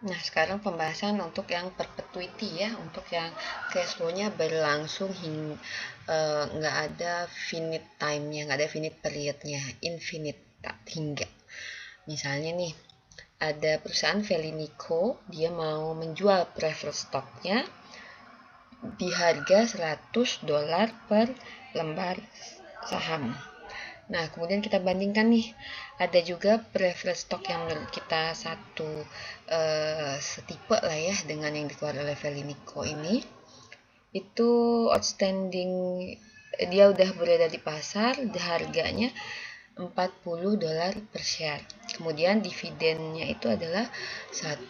Nah, sekarang pembahasan untuk yang perpetuity ya, untuk yang cash flow-nya berlangsung hingga nggak ada finite time-nya, nggak ada finite period-nya, infinite hingga. Misalnya nih, ada perusahaan Velinico, dia mau menjual preferred stock-nya di harga $100 per lembar saham. Nah, kemudian kita bandingkan nih, ada juga preferred stock yang menurut kita setipe lah ya dengan yang dikeluarkan oleh Velinico ini. Itu outstanding, dia udah berada di pasar, harganya $40 per share. Kemudian dividennya itu adalah $1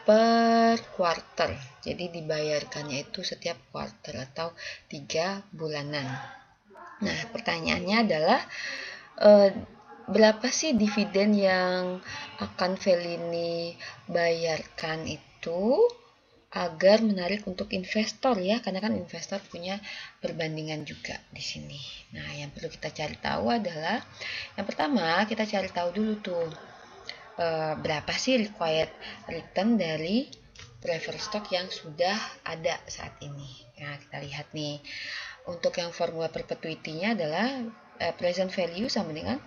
per quarter. Jadi dibayarkannya itu setiap quarter atau 3 bulanan. Nah, pertanyaannya adalah berapa sih dividen yang akan Felini bayarkan itu agar menarik untuk investor ya, karena kan investor punya perbandingan juga di sini. Nah, yang perlu kita cari tahu adalah yang pertama kita cari tahu dulu tuh berapa sih required return dari preferred stock yang sudah ada saat ini. Nah, kita lihat nih. Untuk yang formula perpetuity-nya adalah present value sama dengan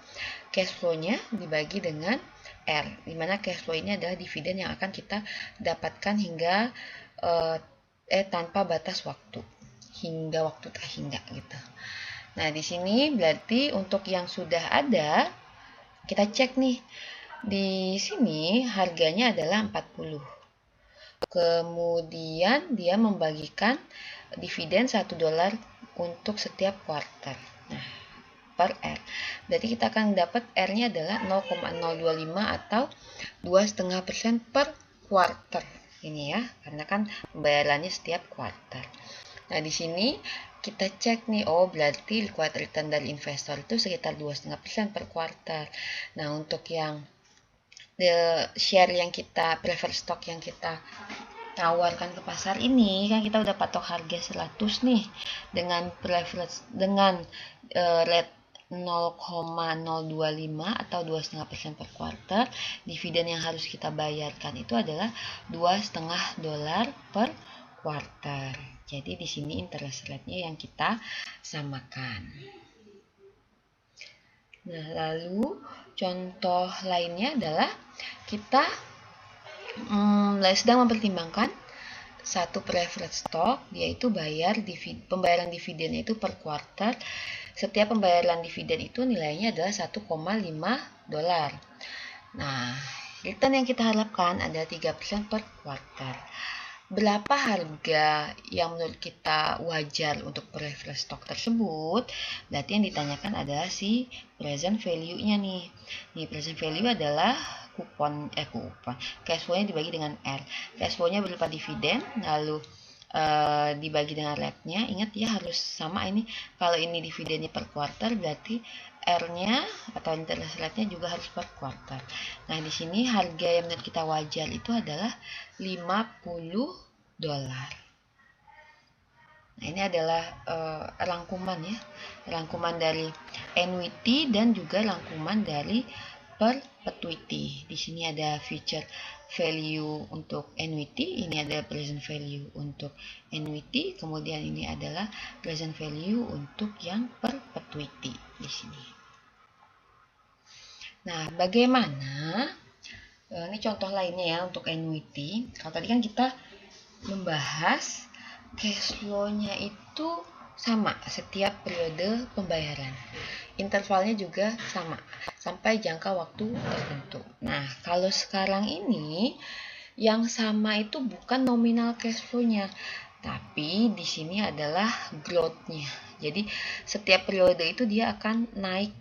cash flow-nya dibagi dengan R, dimana cash flow ini adalah dividen yang akan kita dapatkan hingga tanpa batas waktu, hingga waktu tak hingga gitu. Nah, di sini berarti untuk yang sudah ada, kita cek nih. Di sini harganya adalah 40. Kemudian dia membagikan dividen $1 untuk setiap quarter. Nah, per R. Berarti kita akan dapat R-nya adalah 0,025 atau 2,5% per quarter. Ini ya, karena kan pembayarannya setiap quarter. Nah, di sini kita cek nih, oh berarti required return dari investor itu sekitar 2,5% per quarter. Nah, untuk yang share yang kita prefer stock yang kita tawarkan ke pasar ini kan kita udah patok harga 100 nih dengan preference dengan rate 0,025 atau 2,5% per quarter. Dividen yang harus kita bayarkan itu adalah $2,5 per quarter. Jadi di sini interest rate-nya yang kita samakan. Nah, lalu contoh lainnya adalah kita sedang mempertimbangkan satu preferred stock, yaitu pembayaran dividennya itu per quarter. Setiap pembayaran dividen itu nilainya adalah $1,5. Nah, return yang kita harapkan adalah 3% per quarter. Berapa harga yang menurut kita wajar untuk preferred stock tersebut? Berarti yang ditanyakan adalah si present value-nya nih. Nih, present value adalah kupon cash flow-nya dibagi dengan R. Cash flow-nya berupa dividen, lalu dibagi dengan rate-nya. Ingat ya, harus sama ini. Kalau ini dividennya per quarter, berarti R-nya atau interest rate-nya juga harus per quarter. Nah, di sini harga yang menurut kita wajar itu adalah $50. Nah, ini adalah rangkuman ya. Rangkuman dari annuity dan juga rangkuman dari perpetuity. Di sini ada future value untuk annuity, ini ada present value untuk annuity, kemudian ini adalah present value untuk yang perpetuity di sini. Nah, bagaimana? Ini contoh lainnya ya untuk annuity. Kalau tadi kan kita membahas cash flow-nya itu sama setiap periode pembayaran. Intervalnya juga sama sampai jangka waktu tertentu. Nah, kalau sekarang ini yang sama itu bukan nominal cash flow-nya, tapi di sini adalah growth-nya. Jadi setiap periode itu dia akan naik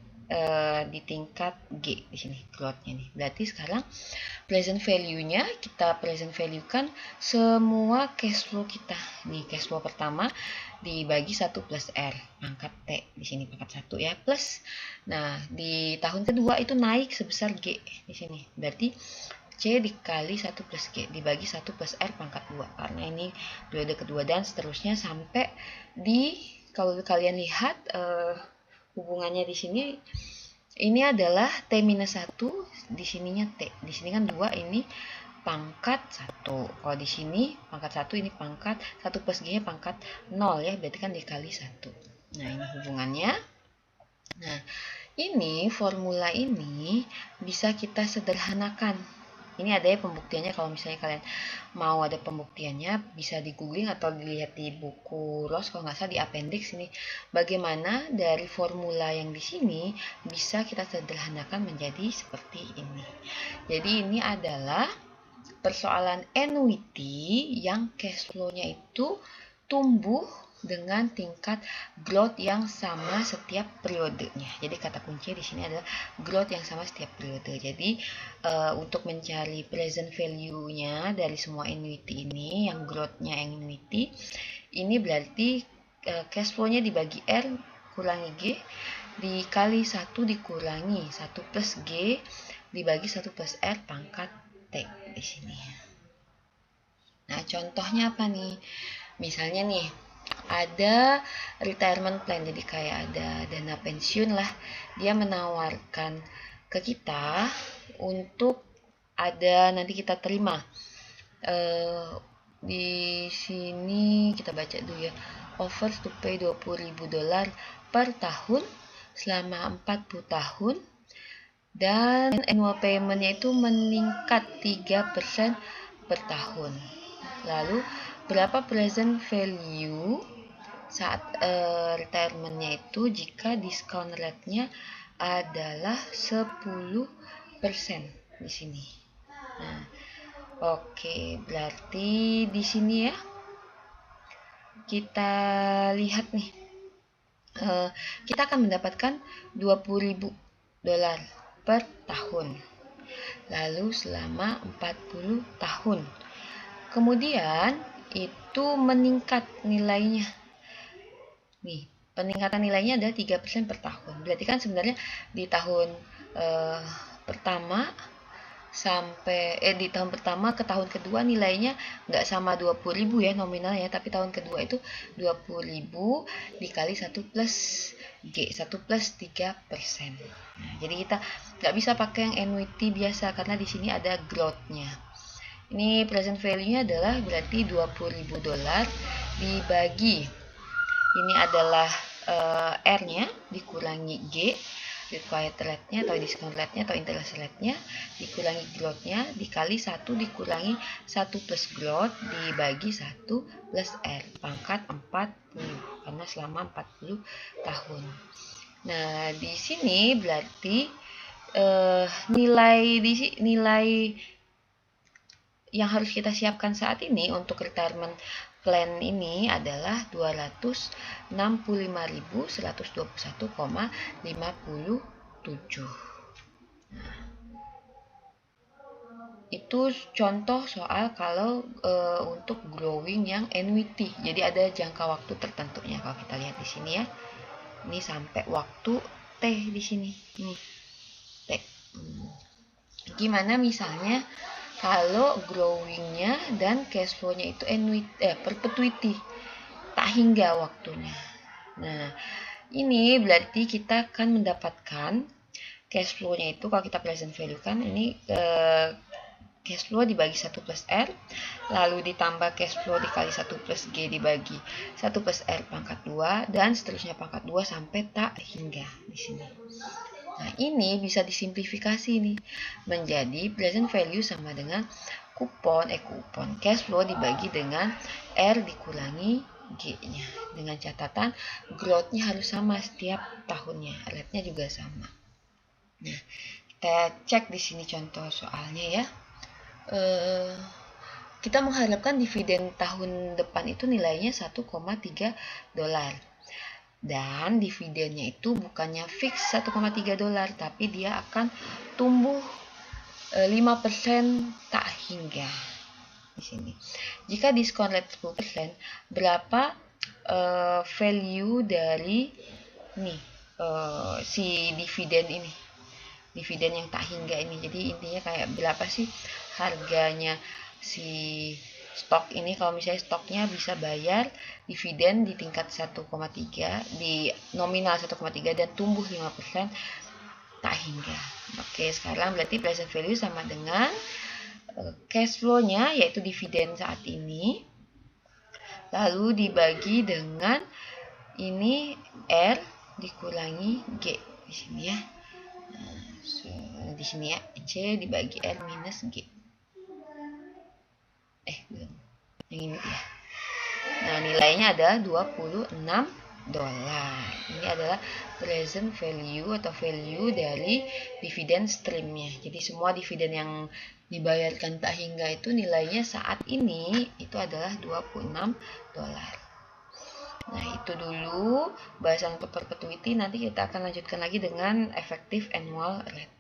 di tingkat G di sini growth-nya nih. Berarti sekarang present value-nya kita present value-kan semua cash flow kita. Nih, cash flow pertama dibagi 1 plus R pangkat T di sini pangkat 1 ya, plus. Nah, di tahun kedua itu naik sebesar G di sini. Berarti C dikali 1 plus G dibagi 1 plus R pangkat 2, karena ini periode kedua dan seterusnya sampai di, kalau kalian lihat hubungannya di sini, ini adalah T-1, di sininya T. Di sini kan 2, ini pangkat 1. Kalau di sini pangkat 1, ini pangkat 1 plus G nya pangkat 0 ya, berarti kan dikali 1. Nah, ini hubungannya. Nah, ini formula ini bisa kita sederhanakan. Ini ada ya pembuktiannya, kalau misalnya kalian mau ada pembuktiannya bisa di googling atau dilihat di buku ROS kalau nggak salah di appendix ini. Bagaimana dari formula yang di sini bisa kita sederhanakan menjadi seperti ini. Jadi ini adalah persoalan annuity yang cash flow-nya itu tumbuh dengan tingkat growth yang sama setiap periodenya. Jadi kata kunci di sini adalah growth yang sama setiap periode. Jadi untuk mencari present value-nya dari semua annuity ini, yang growth-nya annuity, ini berarti cash flow-nya dibagi R kurangi G dikali 1 dikurangi 1 plus G dibagi 1 plus R pangkat T di sini. Nah, contohnya apa nih? Misalnya nih, ada retirement plan, jadi kayak ada dana pensiun lah. Dia menawarkan ke kita untuk ada nanti kita terima. Di sini kita baca dulu ya. Offers to pay $20.000 per tahun selama 40 tahun. Dan annual payment-nya itu meningkat 3% per tahun. Lalu berapa present value saat retirement-nya itu jika discount rate-nya adalah 10% di sini. Nah, oke, berarti di sini ya kita lihat nih, kita akan mendapatkan $20.000 per tahun, lalu selama 40 tahun. Kemudian itu meningkat nilainya. Nih, peningkatan nilainya adalah 3% per tahun. Berarti kan sebenarnya di tahun pertama sampai di tahun pertama ke tahun kedua nilainya nggak sama 20.000 ya nominalnya, tapi tahun kedua itu 20.000 dikali 1 plus G, 1 plus 3%. Nah, jadi kita nggak bisa pakai yang annuity biasa karena di sini ada growth-nya. Ini present value-nya adalah berarti $20.000 dibagi, ini adalah R-nya dikurangi G, required rate-nya atau discount rate-nya atau interest rate-nya dikurangi growth-nya dikali 1 dikurangi 1 plus growth dibagi 1 plus R pangkat 40 karena selama 40 tahun. Nah, di sini berarti nilai yang harus kita siapkan saat ini untuk retirement plan ini adalah 265.121,57. Nah, itu contoh soal kalau untuk growing yang annuity. Jadi ada jangka waktu tertentunya. Kalau kita lihat di sini ya, ini sampai waktu T di sini. Ini T. Gimana misalnya kalau growingnya dan cash flow-nya itu perpetuity, tak hingga waktunya. Nah, ini berarti kita akan mendapatkan cash flow-nya itu kalau kita present value kan ini cash flow dibagi 1 plus R, lalu ditambah cash flow dikali 1 plus G dibagi 1 plus R pangkat 2, dan seterusnya pangkat 2 sampai tak hingga di sini. Nah, ini bisa disimplifikasi nih menjadi present value sama dengan kupon cash flow dibagi dengan R dikurangi G-nya, dengan catatan growth-nya harus sama setiap tahunnya, rate-nya juga sama. Nah, kita cek di sini contoh soalnya ya. Kita mengharapkan dividen tahun depan itu nilainya $1,3. Dan dividennya itu bukannya fix $1,3, tapi dia akan tumbuh 5% tak hingga di sini. Jika diskon rate 10%, berapa value dari si dividen ini? Dividen yang tak hingga ini. Jadi intinya kayak berapa sih harganya si stok ini, kalau misalnya stoknya bisa bayar dividen di tingkat 1,3, di nominal 1,3 dan tumbuh 5% tak hingga. Oke, sekarang berarti present value sama dengan cash flow-nya yaitu dividen saat ini, lalu dibagi dengan ini R dikurangi G di sini ya. Nah, di sini ya, C dibagi R minus G. Belum. Yang ini ya. Nah, nilainya adalah $26. Ini adalah present value atau value dari dividen streamnya. Jadi semua dividen yang dibayarkan tak hingga itu nilainya saat ini itu adalah $26. Nah, itu dulu bahasan untuk perpetuity. Nanti kita akan lanjutkan lagi dengan effective annual rate.